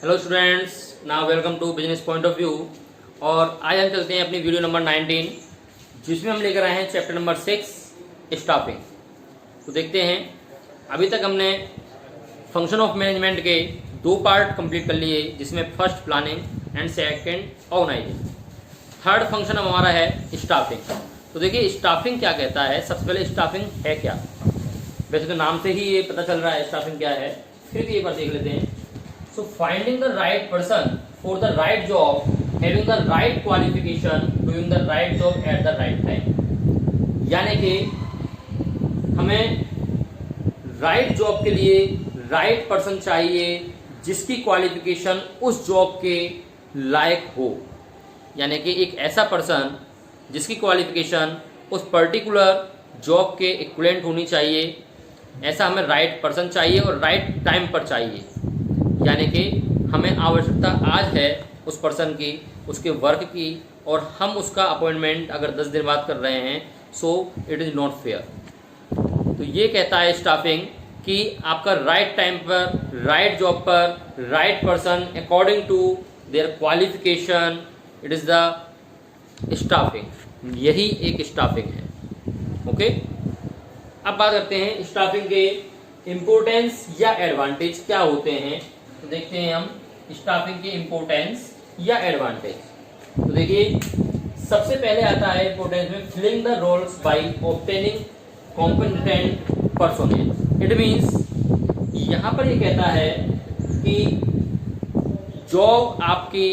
Hello students, now welcome to business point of view. और आज हम चलते हैं अपनी वीडियो नंबर 19, जिसमें हम लेकर आए हैं चैप्टर नंबर 6 स्टाफिंग। तो देखते हैं, अभी तक हमने फंक्शन ऑफ मैनेजमेंट के 2 पार्ट कंप्लीट कर लिए, जिसमें first planning and second organising. Third function हमारा है स्टाफिंग। तो देखिए स्टाफिंग क्या कहता है। सबसे पहले स्टाफिंग है क्या, वैसे तो नाम से ही ये पता चल रहा है स्टाफिंग क्या है, फिर भी एक बार देख लेते हैं। So finding the right person for the right job, having the right qualification, doing the right job at the right time। यानी कि हमें राइट जॉब के लिए राइट पर्सन चाहिए, जिसकी क्वालिफिकेशन उस जॉब के लायक हो। यानी कि एक ऐसा पर्सन जिसकी क्वालिफिकेशन उस पर्टिकुलर जॉब के इक्विवेलेंट होनी चाहिए। ऐसा हमें राइट पर्सन चाहिए और राइट टाइम पर चाहिए। यानी कि हमें आवश्यकता आज है उस पर्सन की, उसके वर्क की, और हम उसका अपॉइंटमेंट अगर 10 दिन बाद कर रहे हैं, so it is not fair. तो ये कहता है स्टाफिंग कि आपका राइट टाइम पर, राइट जॉब पर, right person according to their qualification, it is the staffing. यही एक स्टाफिंग है। ओके, अब बात करते हैं स्टाफिंग के इम्पोर्टेंस या एडवांटेज क्या होते हैं। तो देखते हैं हम स्टाफिंग के इम्पोर्टेंस या एडवांटेज। तो देखिए सबसे पहले आता है इम्पोर्टेंस में, filling the roles by obtaining competent personnel. It means यहाँ पर ये कहता है कि जॉब आपकी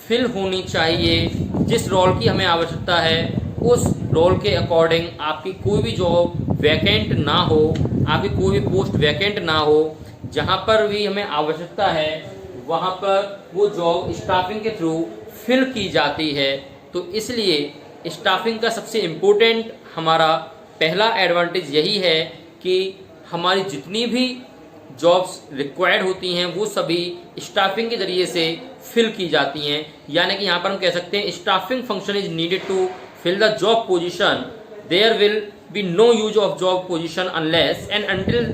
फिल होनी चाहिए, जिस रोल की हमें आवश्यकता है उस रोल के अकॉर्डिंग आपकी कोई भी जॉब वैकेंट ना हो, आपकी कोई भी पोस्ट वैकेंट ना हो। जहाँ पर भी हमें आवश्यकता है वहाँ पर वो जॉब स्टाफिंग के थ्रू फिल की जाती है। तो इसलिए स्टाफिंग का सबसे इम्पोर्टेंट हमारा पहला एडवांटेज यही है कि हमारी जितनी भी जॉब्स रिक्वायर्ड होती हैं वो सभी स्टाफिंग के जरिए से फिल की जाती हैं। यानी कि यहाँ पर हम कह सकते हैं staffing function is needed to fill the job position, there will be no use of job position unless and until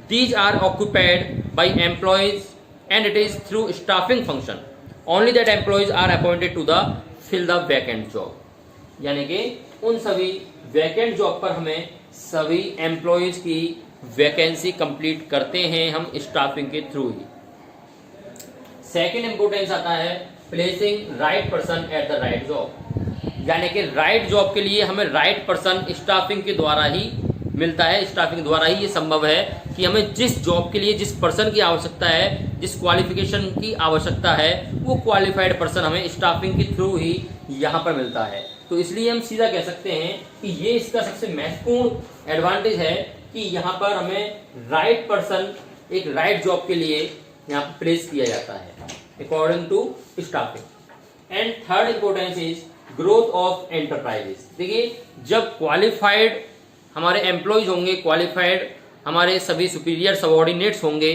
these are occupied by employees, and it is through staffing function only that employees are appointed to the fill the vacant job। यानी कि उन सभी vacant job पर हमें सभी employees की vacancy complete करते हैं हम स्टाफिंग के थ्रू ही। सेकेंड इंपोर्टेंस आता है placing right person at the right job. यानी कि राइट जॉब के लिए हमें राइट पर्सन स्टाफिंग के द्वारा ही मिलता है। स्टाफिंग द्वारा ही ये संभव है कि हमें जिस जॉब के लिए जिस पर्सन की आवश्यकता है, जिस क्वालिफिकेशन की आवश्यकता है, वो क्वालिफाइड पर्सन हमें स्टाफिंग के थ्रू ही यहाँ पर मिलता है। तो इसलिए हम सीधा कह सकते हैं कि ये इसका सबसे महत्वपूर्ण एडवांटेज है कि यहाँ पर हमें राइट पर्सन एक राइट जॉब के लिए यहाँ पर प्लेस किया जाता है according to staffing. And third importance is growth of enterprises. देखिए जब क्वालिफाइड हमारे एम्प्लॉयज होंगे, क्वालिफाइड हमारे सभी सुपीरियर सबऑर्डिनेट्स होंगे,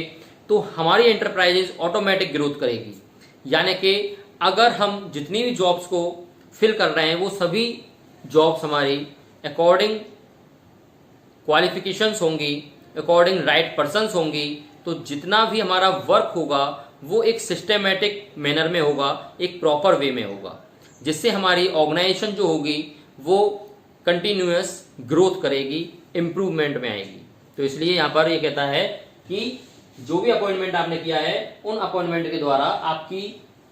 तो हमारी एंटरप्राइजेस ऑटोमेटिक ग्रोथ करेगी। यानी कि अगर हम जितनी भी जॉब्स को फिल कर रहे हैं वो सभी जॉब्स हमारी अकॉर्डिंग क्वालिफिकेशंस होंगी, अकॉर्डिंग राइट पर्सन्स होंगी, तो जितना भी हमारा वर्क होगा वो एक सिस्टमेटिक मैनर में होगा, एक प्रॉपर वे में होगा, जिससे हमारी ऑर्गेनाइजेशन जो होगी वो कंटिन्यूअस ग्रोथ करेगी, इम्प्रूवमेंट में आएगी। तो इसलिए यहाँ पर ये कहता है कि जो भी अपॉइंटमेंट आपने किया है उन अपॉइंटमेंट के द्वारा आपकी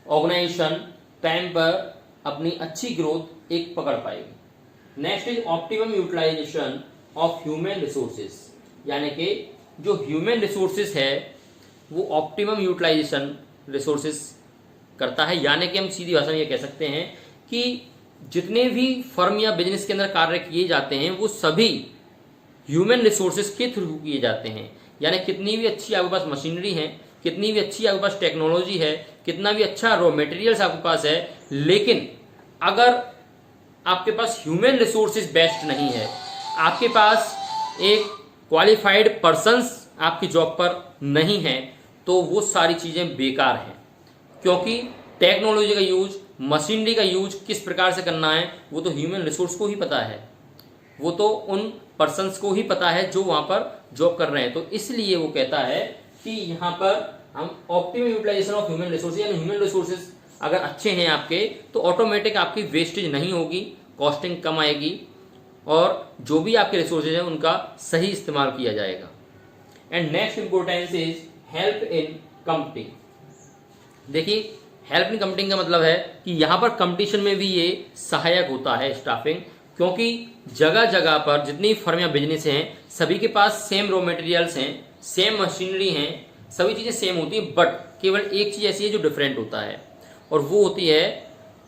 ऑर्गेनाइजेशन टाइम पर अपनी अच्छी ग्रोथ एक पकड़ पाएगी। Next is optimum utilisation of human resources. यानी कि जो ह्यूमन रिसोर्सेज है वो ऑप्टिमम यूटिलाइजेशन रिसोर्सेज करता है। यानी कि हम सीधी भाषा में ये कह सकते हैं कि जितने भी फर्म या बिजनेस के अंदर कार्य किए जाते हैं वो सभी ह्यूमन रिसोर्सेज के थ्रू किए जाते हैं। यानी कितनी भी अच्छी आपके पास मशीनरी है, कितनी भी अच्छी आपके पास टेक्नोलॉजी है, कितना भी अच्छा रॉ मटेरियल्स आपके पास है, लेकिन अगर आपके पास ह्यूमन रिसोर्सेज बेस्ट नहीं है, आपके पास एक क्वालिफाइड पर्सन्स आपकी जॉब पर नहीं है, तो वो सारी चीज़ें बेकार हैं। क्योंकि टेक्नोलॉजी का यूज, मशीनरी का यूज किस प्रकार से करना है वो तो ह्यूमन रिसोर्स को ही पता है, वो तो उन पर्सन्स को ही पता है जो वहाँ पर जॉब कर रहे हैं। तो इसलिए वो कहता है कि यहाँ पर हम optimum utilisation of human resources, यानी ह्यूमन रिसोर्सेज अगर अच्छे हैं आपके तो ऑटोमेटिक आपकी वेस्टेज नहीं होगी, कॉस्टिंग कम आएगी और जो भी आपके रिसोर्सेज हैं उनका सही इस्तेमाल किया जाएगा। And next importance is help in competition. देखिए हेल्प इन कंपटीशन का मतलब है कि यहाँ पर कंपटीशन में भी ये सहायक होता है स्टाफिंग, क्योंकि जगह जगह पर जितनी फर्म या बिजनेस हैं सभी के पास सेम रॉ मटेरियल्स हैं, सेम मशीनरी हैं, सभी चीज़ें सेम होती है, बट केवल एक चीज़ ऐसी है जो डिफरेंट होता है और वो होती है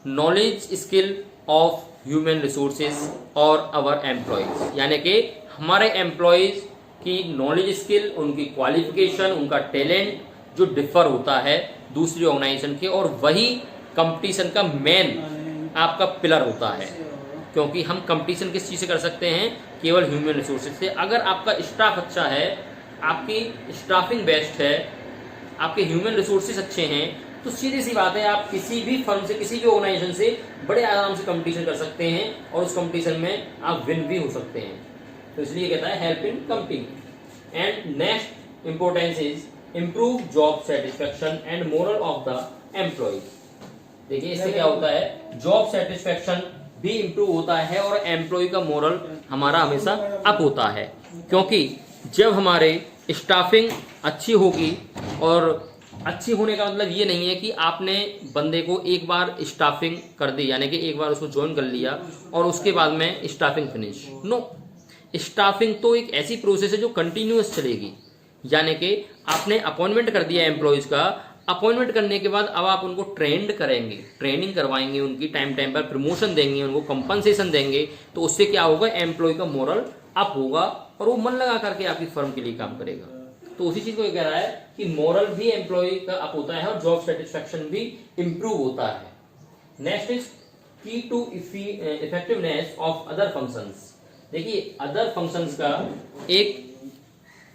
knowledge skill of human resources और आवर एम्प्लॉयज़। यानी कि हमारे एम्प्लॉयज़ की नॉलेज स्किल, उनकी क्वालिफिकेशन, उनका टैलेंट जो डिफर होता है दूसरी ऑर्गेनाइजेशन के, और वही कंपटीशन का मेन आपका पिलर होता है। क्योंकि हम कंपटीशन किस चीज़ से कर सकते हैं? केवल ह्यूमन रिसोर्सेज से। अगर आपका स्टाफ अच्छा है, आपकी स्टाफिंग बेस्ट है, आपके ह्यूमन रिसोर्सेज अच्छे हैं, तो सीधी सी बात है आप किसी भी फर्म से, किसी भी ऑर्गेनाइजेशन से बड़े आराम से कंपटीशन कर सकते हैं और उस कंपटीशन में आप विन भी हो सकते हैं। तो इसलिए कहता है help in competition. And next importance is improve job satisfaction and moral of the employees. देखिए इससे क्या होता है, जॉब सेटिस्फेक्शन भी इम्प्रूव होता है और एम्प्लॉय का मोरल हमारा हमेशा अप होता है। क्योंकि जब हमारे स्टाफिंग अच्छी होगी, और अच्छी होने का मतलब ये नहीं है कि आपने बंदे को एक बार स्टाफिंग कर दी, यानी कि एक बार उसको ज्वाइन कर लिया और उसके बाद में स्टाफिंग फिनिश। नो, स्टाफिंग तो एक ऐसी प्रोसेस है जो कंटिन्यूअस चलेगी। यानी कि आपने अपॉइंटमेंट कर दिया एम्प्लॉयज़ का, अपॉइंटमेंट करने के बाद अब आप उनको ट्रेंड करेंगे, ट्रेनिंग करवाएंगे, उनकी टाइम टाइम पर प्रमोशन देंगे, उनको कंपनसेशन देंगे, तो उससे क्या होगा, एम्प्लॉय का मोरल अप होगा और वो मन लगा करके आपकी फर्म के लिए काम करेगा। तो उसी चीज को ये कह रहा है कि मोरल भी एम्प्लॉय का अप होता है और जॉब सेटिस्फेक्शन भी इंप्रूव होता है। Next is key to effectiveness of other functions. देखिए अदर फंक्शंस का एक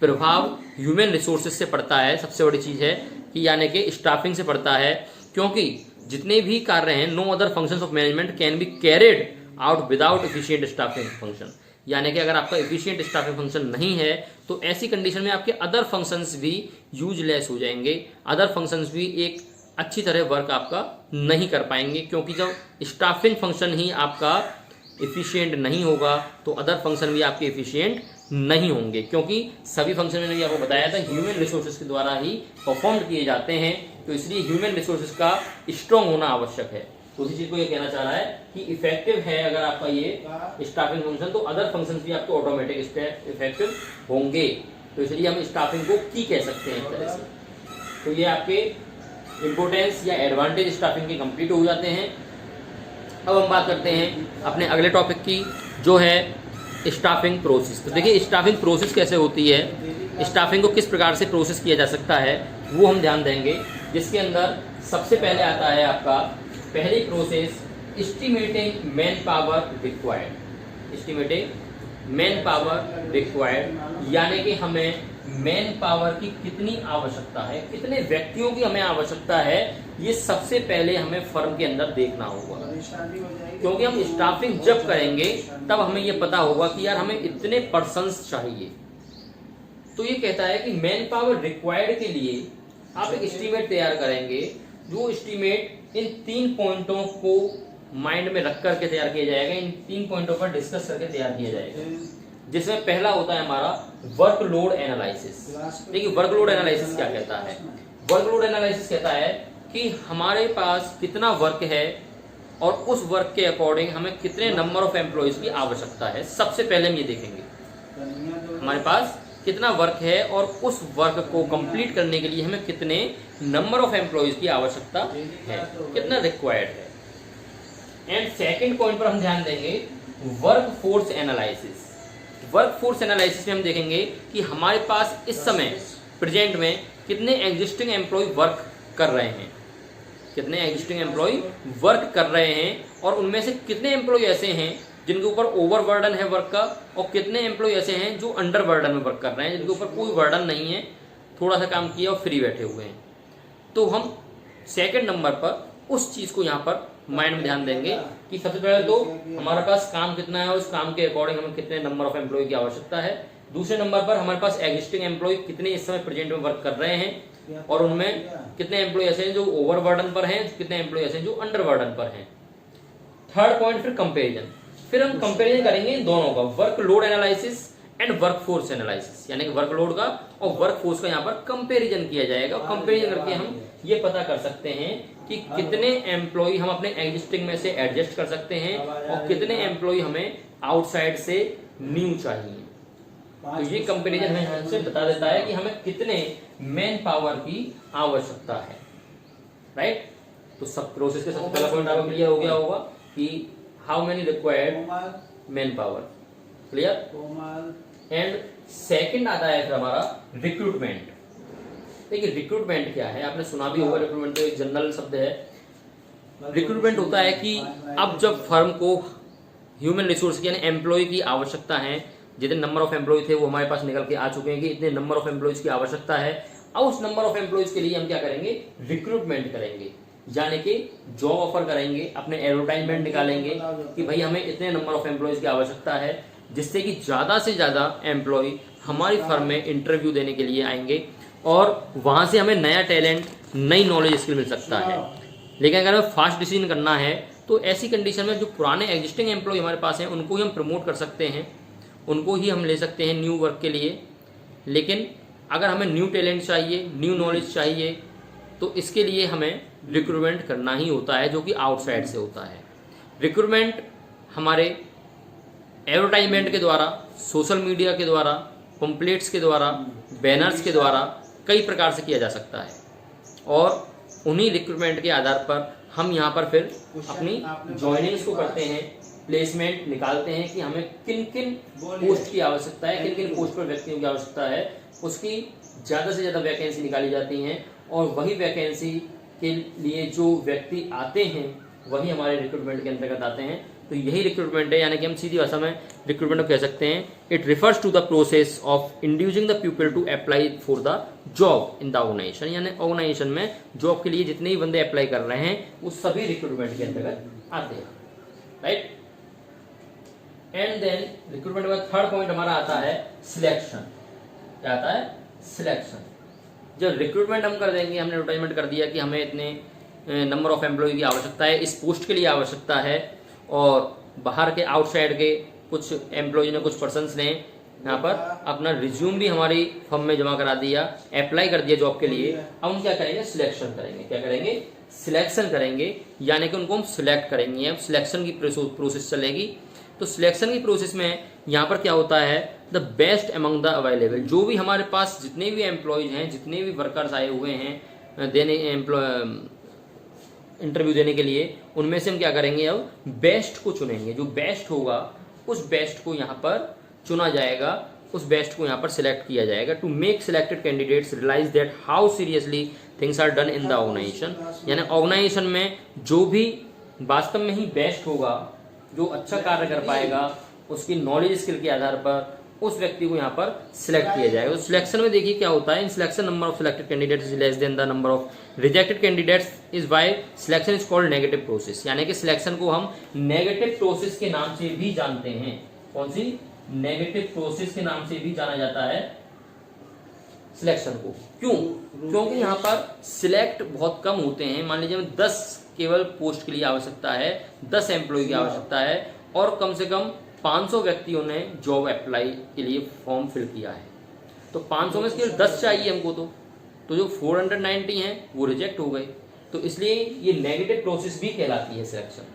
प्रभाव ह्यूमन रिसोर्सेज से पड़ता है। सबसे बड़ी चीज है कि यानी कि स्टाफिंग से पड़ता है, क्योंकि जितने भी कार्य हैं, no other functions of management can be carried out without efficient staffing function. यानी कि अगर आपका एफिशिएंट स्टाफिंग फंक्शन नहीं है तो ऐसी कंडीशन में आपके अदर फंक्शंस भी यूजलेस हो जाएंगे, अदर फंक्शंस भी एक अच्छी तरह वर्क आपका नहीं कर पाएंगे। क्योंकि जब स्टाफिंग फंक्शन ही आपका एफिशिएंट नहीं होगा तो अदर फंक्शन भी आपके एफिशिएंट नहीं होंगे, क्योंकि सभी फंक्शन मैंने आपको बताया था ह्यूमन रिसोर्सेज के द्वारा ही परफॉर्म किए जाते हैं। तो इसलिए ह्यूमन रिसोर्सेज का स्ट्रॉन्ग होना आवश्यक है। तो उसी चीज को ये कहना चाह रहा है कि इफेक्टिव है अगर आपका ये स्टाफिंग फंक्शन, तो अदर फंक्शंस भी आपको ऑटोमेटिक इफेक्टिव होंगे। तो इसलिए हम स्टाफिंग को की कह सकते हैं एक तरह से। तो ये आपके इंपोर्टेंस या एडवांटेज स्टाफिंग के कंप्लीट हो जाते हैं। अब हम बात करते हैं अपने अगले टॉपिक की, जो है स्टाफिंग प्रोसेस। तो देखिए स्टाफिंग प्रोसेस कैसे होती है, स्टाफिंग को किस प्रकार से प्रोसेस किया जा सकता है वो हम ध्यान देंगे। जिसके अंदर सबसे पहले आता है आपका पहली process estimating man power required. Estimating man power required यानी कि हमें मैन पावर की कितनी आवश्यकता है, कितने व्यक्तियों की हमें आवश्यकता है, ये सबसे पहले हमें फर्म के अंदर देखना होगा। क्योंकि हम स्टाफिंग जब करेंगे तब हमें ये पता होगा कि यार हमें इतने पर्सन्स चाहिए। तो ये कहता है कि मैन पावर रिक्वायर्ड के लिए आप एक एस्टीमेट तैयार करेंगे, जो एस्टीमेट इन 3 पॉइंटों को माइंड में रख करके तैयार किया जाएगा, इन 3 पॉइंटों पर डिस्कस करके तैयार किया जाएगा। जिसमें पहला होता है हमारा वर्कलोड एनालिसिस। देखिए वर्कलोड एनालिसिस क्या कहता है, वर्कलोड एनालिसिस कहता है कि हमारे पास कितना वर्क है और उस वर्क के अकॉर्डिंग हमें कितने नंबर ऑफ एम्प्लॉयज की आवश्यकता है। सबसे पहले हम ये देखेंगे हमारे पास कितना वर्क है और उस वर्क को कंप्लीट करने के लिए हमें कितने नंबर ऑफ एम्प्लॉयज की आवश्यकता है, कितना रिक्वायर्ड है। एंड सेकंड पॉइंट पर हम ध्यान देंगे work force analysis. Work force analysis में हम देखेंगे कि हमारे पास इस समय प्रेजेंट में कितने एग्जिस्टिंग एम्प्लॉय वर्क कर रहे हैं, कितने एग्जिस्टिंग एम्प्लॉय वर्क कर रहे हैं और उनमें से कितने एम्प्लॉय ऐसे हैं जिनके ऊपर ओवर बर्डन है वर्क का, और कितने एम्प्लॉय ऐसे हैं जो अंडर बर्डन में वर्क कर रहे हैं, जिनके ऊपर कोई बर्डन नहीं है, थोड़ा सा काम किया और फ्री बैठे हुए हैं। तो हम सेकंड नंबर पर उस चीज़ को यहाँ पर माइंड में ध्यान देंगे कि सबसे पहले तो हमारे पास काम कितना है और उस काम के अकॉर्डिंग हमें कितने नंबर ऑफ एम्प्लॉय की आवश्यकता है। दूसरे नंबर पर हमारे पास एग्जिस्टिंग एम्प्लॉय कितने इस समय प्रेजेंट में वर्क कर रहे हैं, और उनमें कितने एम्प्लॉय ऐसे हैं जो ओवरबर्डन पर हैं, कितने एम्प्लॉय ऐसे हैं जो अंडरबर्डन पर हैं। थर्ड पॉइंट फिर कंपैरिजन, फिर हम कंपैरिजन करेंगे इन दोनों का, workload analysis and workforce analysis, यानी कि वर्कलोड का और वर्कफोर्स का यहाँ पर कंपैरिजन किया जाएगा। कंपैरिजन करके हम ये पता कर सकते हैं कि कितने एम्प्लॉय हम अपने एग्जिस्टिंग में से एडजस्ट कर सकते हैं और कितने एम्प्लॉय हमें आउटसाइड से न्यू चाहिए। तो ये कंपैरिजन हमें यहाँ से बता देता है कि हमें कितने मैन पावर की आवश्यकता है, राइट। तो सब प्रोसेस के सबसे पहला पॉइंट आपको क्लियर हो गया होगा कि how many required man power, clear. And second आता है फिर हमारा रिक्रूटमेंट। देखिए रिक्रूटमेंट क्या है, आपने सुना भी होगा, रिक्रूटमेंट तो एक जनरल शब्द है। रिक्रूटमेंट होता है कि अब जब फर्म को ह्यूमन रिसोर्स यानी एम्प्लॉय की आवश्यकता है, जितने नंबर ऑफ एम्प्लॉय थे वो हमारे पास निकल के आ चुके हैं कि इतने नंबर ऑफ एम्प्लॉयज की आवश्यकता है। अब उस नंबर ऑफ एम्प्लॉयज के लिए हम क्या करेंगे, रिक्रूटमेंट करेंगे, यानी कि जॉब ऑफर करेंगे, अपने एडवर्टाइजमेंट निकालेंगे कि भाई हमें इतने नंबर ऑफ एम्प्लॉयज की आवश्यकता है, जिससे कि ज्यादा से ज्यादा एम्प्लॉय हमारी फर्म में इंटरव्यू देने के लिए आएंगे और वहां से हमें नया टैलेंट, नई नॉलेज स्किल मिल सकता है। लेकिन अगर हमें फास्ट डिसीजन करना है तो ऐसी कंडीशन में जो पुराने एग्जिस्टिंग एम्प्लॉय हमारे पास हैं उनको ही हम प्रमोट कर सकते हैं, उनको ही हम ले सकते हैं न्यू वर्क के लिए। लेकिन अगर हमें न्यू टैलेंट चाहिए, न्यू नॉलेज चाहिए, तो इसके लिए हमें रिक्रूटमेंट करना ही होता है, जो कि आउटसाइड से होता है। रिक्रूटमेंट हमारे एडवर्टाइजमेंट के द्वारा, सोशल मीडिया के द्वारा, पंपलेट्स के द्वारा, बैनर्स के द्वारा कई प्रकार से किया जा सकता है और उन्हीं रिक्रूटमेंट के आधार पर हम यहाँ पर फिर अपनी ज्वाइनिंग्स को करते हैं, प्लेसमेंट निकालते हैं कि हमें किन किन पोस्ट की आवश्यकता है, किन किन पोस्ट पर व्यक्तियों की आवश्यकता है, उसकी ज़्यादा से ज़्यादा वैकेंसी निकाली जाती हैं और वही वैकेंसी के लिए जो व्यक्ति आते हैं वही हमारे रिक्रूटमेंट के अंतर्गत आते हैं। तो यही रिक्रूटमेंट है, यानी कि हम सीधी भाषा में रिक्रूटमेंट को कह सकते हैं, it refers to the process of inducing the people to apply for the job in the organisation, यानी ऑर्गेनाइजेशन में जॉब के लिए जितने ही बंदे अप्लाई कर रहे हैं वो सभी रिक्रूटमेंट के अंतर्गत आते हैं, राइट। एंड देन रिक्रूटमेंट का थर्ड पॉइंट हमारा आता है सिलेक्शन। क्या आता है, सिलेक्शन। जब रिक्रूटमेंट हम कर देंगे, हमने एडवर्टाइजमेंट कर दिया कि हमें इतने नंबर ऑफ एम्प्लॉय की आवश्यकता है, इस पोस्ट के लिए आवश्यकता है, और बाहर के आउटसाइड के कुछ एम्प्लॉय ने, कुछ पर्सन्स ने यहाँ पर अपना रिज्यूम भी हमारी फर्म में जमा करा दिया, अप्लाई कर दिया जॉब के लिए। अब हम क्या करेंगे, सिलेक्शन करेंगे। क्या करेंगे, सिलेक्शन करेंगे, यानी कि उनको हम सिलेक्ट करेंगे। अब सिलेक्शन की प्रोसेस चलेगी। तो सिलेक्शन की प्रोसेस में यहाँ पर क्या होता है, the best among the available, जो भी हमारे पास जितने भी एम्प्लॉयज हैं, जितने भी वर्कर्स आए हुए हैं देने इंटरव्यू देने के लिए, उनमें से हम क्या करेंगे, अब बेस्ट को चुनेंगे। जो बेस्ट होगा उस बेस्ट को यहाँ पर चुना जाएगा, उस बेस्ट को यहाँ पर सिलेक्ट किया जाएगा। To make selected candidates realise that how seriously things are done in the organisation, यानी ऑर्गेनाइजेशन में जो भी वास्तव में ही बेस्ट होगा, जो अच्छा कार्य कर पाएगा, उसकी नॉलेज स्किल के आधार पर उस व्यक्ति को यहाँ पर सिलेक्ट किया जाएगा। तो सिलेक्शन में देखिए क्या होता है, in selection number of selected candidates is less than the number of rejected candidates is why selection is called negative process, यानी कि सिलेक्शन को हम नेगेटिव प्रोसेस के नाम से भी जानते हैं। कौन सी, नेगेटिव प्रोसेस के नाम से भी जाना जाता है सिलेक्शन को। क्यों, क्योंकि यहाँ पर सिलेक्ट बहुत कम होते हैं। मान लीजिए 10 केवल पोस्ट के लिए आवश्यकता है, 10 एम्प्लॉय की आवश्यकता है और कम से कम 500 व्यक्तियों ने जॉब अप्लाई के लिए फॉर्म फिल किया है, तो 500 में से केवल 10 चाहिए हमको, तो जो 490 हैं वो रिजेक्ट हो गए। तो इसलिए ये नेगेटिव प्रोसेस भी कहलाती है सिलेक्शन।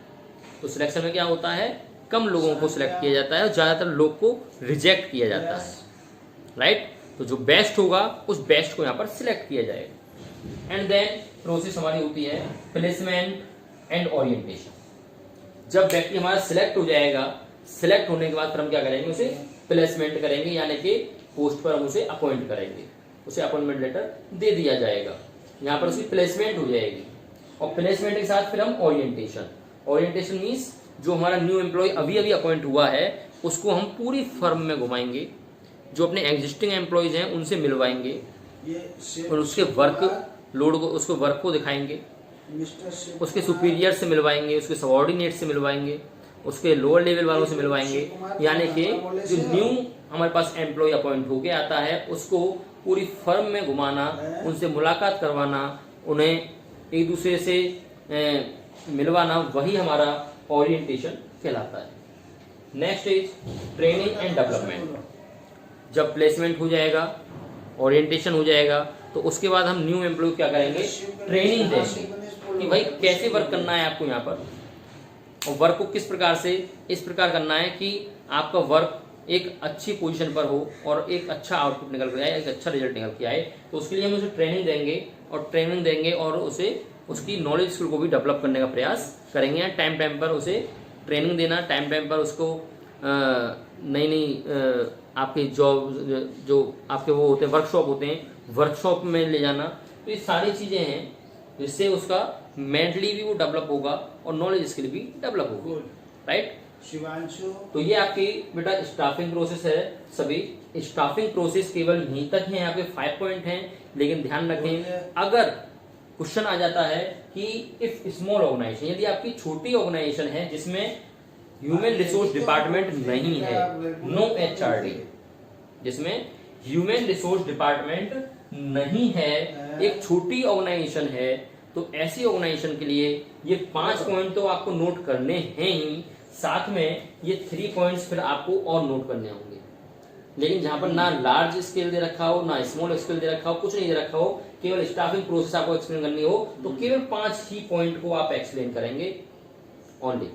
तो सिलेक्शन में क्या होता है, कम लोगों को सिलेक्ट किया जाता है और ज़्यादातर लोग को रिजेक्ट किया जाता है, राइट। तो जो बेस्ट होगा उस बेस्ट को यहाँ पर सिलेक्ट किया जाएगा। एंड देन प्रोसेस हमारी होती है प्लेसमेंट एंड ओरिएंटेशन। जब व्यक्ति हमारा सिलेक्ट हो जाएगा, सिलेक्ट होने के बाद फिर हम क्या करेंगे, उसे प्लेसमेंट करेंगे, यानी कि पोस्ट पर हम उसे अपॉइंट करेंगे, उसे अपॉइंटमेंट लेटर दे दिया जाएगा, यहाँ पर उसकी प्लेसमेंट हो जाएगी। और प्लेसमेंट के साथ फिर हम ओरिएंटेशन, ओरिएंटेशन मीन्स जो हमारा न्यू एम्प्लॉय अभी अभी अपॉइंट हुआ है उसको हम पूरी फर्म में घुमाएंगे, जो अपने एग्जिस्टिंग एम्प्लॉयज हैं उनसे मिलवाएंगे और उसके वर्क लोड को, उसको वर्क को दिखाएंगे, उसके सुपीरियर से मिलवाएंगे, उसके सबऑर्डिनेट से मिलवाएंगे, उसके लोअर लेवल वालों से मिलवाएंगे, यानी कि जो न्यू हमारे पास एम्प्लॉय अपॉइंट होके आता है उसको पूरी फर्म में घुमाना, उनसे मुलाकात करवाना, उन्हें एक दूसरे से मिलवाना, वही हमारा ओरिएंटेशन कहलाता है। Next is training and development. जब प्लेसमेंट हो जाएगा, ओरिएंटेशन हो जाएगा, तो उसके बाद हम न्यू एम्प्लॉय क्या करेंगे, ट्रेनिंग देंगे कि भाई कैसे वर्क करना है आपको यहाँ पर, और वर्क को किस प्रकार से इस प्रकार करना है कि आपका वर्क एक अच्छी पोजीशन पर हो और एक अच्छा आउटपुट निकल के आए, एक अच्छा रिजल्ट निकल के आए। तो उसके लिए हम उसे ट्रेनिंग देंगे और उसे उसकी नॉलेज स्किल को भी डेवलप करने का प्रयास करेंगे। टाइम टाइम पर उसे ट्रेनिंग देना, टाइम टाइम पर उसको नई नई आपके जॉब जो आपके वो होते हैं वर्कशॉप होते हैं, वर्कशॉप में ले जाना। तो ये सारी चीज़ें हैं जिससे उसका मेंटली भी वो डेवलप होगा और नॉलेज स्किल भी डेवलप होगी, राइट शिवांशु। तो ये आपकी बेटा स्टाफिंग प्रोसेस है। सभी स्टाफिंग प्रोसेस केवल यहीं तक है, यहाँ पे 5 पॉइंट हैं, लेकिन ध्यान रखें अगर क्वेश्चन आ जाता है कि इफ स्मॉल ऑर्गेनाइजेशन, यदि आपकी छोटी ऑर्गेनाइजेशन है जिसमें ह्यूमन रिसोर्स डिपार्टमेंट नहीं है, नो HRD, जिसमें ह्यूमन रिसोर्स डिपार्टमेंट नहीं है, एक छोटी ऑर्गेनाइजेशन है, तो ऐसी ऑर्गेनाइजेशन के लिए ये 5 पॉइंट तो आपको नोट करने हैं ही, साथ में ये 3 पॉइंट्स फिर आपको और नोट करने होंगे। लेकिन जहां पर ना लार्ज स्केल दे रखा हो, ना स्मॉल स्केल दे रखा हो, कुछ नहीं दे रखा हो, केवल स्टाफिंग प्रोसेस आपको एक्सप्लेन करनी हो, तो केवल 5 ही पॉइंट को आप एक्सप्लेन करेंगे ओनली,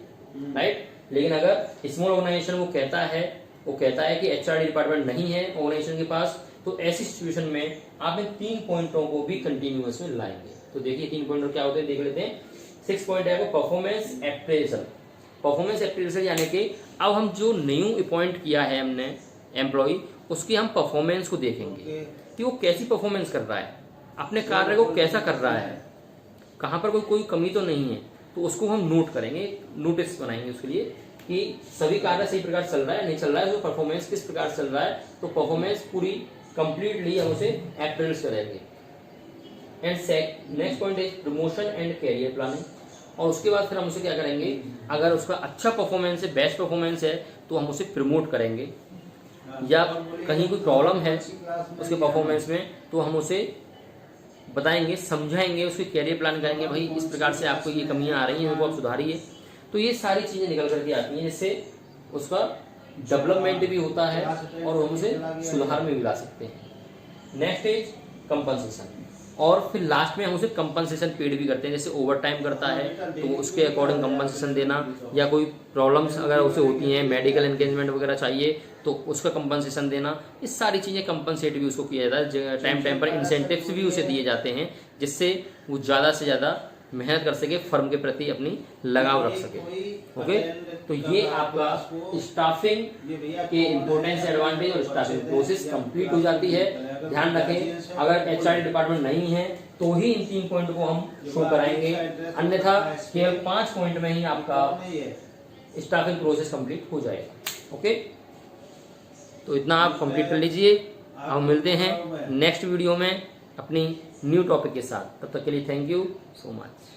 राइट। लेकिन अगर स्मॉल ऑर्गेनाइजेशन वो कहता है कि HRD डिपार्टमेंट नहीं है ऑर्गेनाइजेशन के पास, तो ऐसी सिचुएशन में आप इन 3 पॉइंटों को भी कंटिन्यूअस में लाएंगे। तो देखिए 3 पॉइंट क्या होते हैं, देख लेते हैं। 6 पॉइंट है वो परफॉर्मेंस अप्रेजल। परफॉर्मेंस अप्रेजल यानी कि अब हम जो न्यू अपॉइंट किया है हमने एम्प्लॉय, उसकी हम परफॉर्मेंस को देखेंगे कि वो कैसी परफॉर्मेंस कर रहा है, अपने कार्य को कैसा कर रहा है, कहाँ पर कोई कमी तो नहीं है, तो उसको हम नोट करेंगे, नोटिस बनाएंगे उसके लिए कि सभी कार्य सही प्रकार चल रहा है, नहीं चल रहा है, तो परफॉर्मेंस किस प्रकार चल रहा है, तो परफॉर्मेंस पूरी कंप्लीटली हम उसे अप्रेज करेंगे। And next point is promotion and career planning. और उसके बाद फिर हम उसे क्या करेंगे, अगर उसका अच्छा परफॉर्मेंस है, बेस्ट परफॉर्मेंस है, तो हम उसे प्रमोट करेंगे, या कहीं कोई प्रॉब्लम है उसके परफॉर्मेंस में, तो हम उसे बताएंगे, समझाएंगे, उसकी कैरियर प्लान करेंगे, भाई इस प्रकार से आपको ये कमियां आ रही हैं, उनको आप सुधारिए। तो ये सारी चीजें निकल करके आती हैं, जिससे उसका डेवलपमेंट भी होता है और हम उसे सुधार में भी ला सकते हैं। नेक्स्ट इज कंपनसेशन, और फिर लास्ट में हम उसे कंपनसेशन पेड भी करते हैं। जैसे ओवर टाइम करता है तो उसके अकॉर्डिंग कंपनसेशन देना, या कोई प्रॉब्लम्स अगर उसे होती हैं, मेडिकल एंगेजमेंट वगैरह चाहिए तो उसका कंपनसेशन देना, ये सारी चीज़ें कंपनसेट भी उसको किया जाता है। टाइम टाइम पर इंसेंटिव्स भी उसे दिए जाते हैं, जिससे वो ज़्यादा से ज़्यादा मेहनत कर सके, फर्म के प्रति अपनी लगाव रख सके। ओके, तो ये आपका स्टाफिंग के इम्पोर्टेंस एडवांटेज और स्टाफिंग प्रोसेस कंप्लीट हो जाती है। ध्यान रखें अगर HRD डिपार्टमेंट नहीं है तो ही इन 3 पॉइंट को हम शो कराएंगे, अन्यथा केवल 5 पॉइंट में ही आपका स्टाफिंग प्रोसेस कंप्लीट हो जाएगा। ओके, तो इतना आप कंप्लीट कर लीजिए। हम मिलते हैं नेक्स्ट वीडियो में अपनी न्यू टॉपिक के साथ। तब तक के लिए थैंक यू सो मच।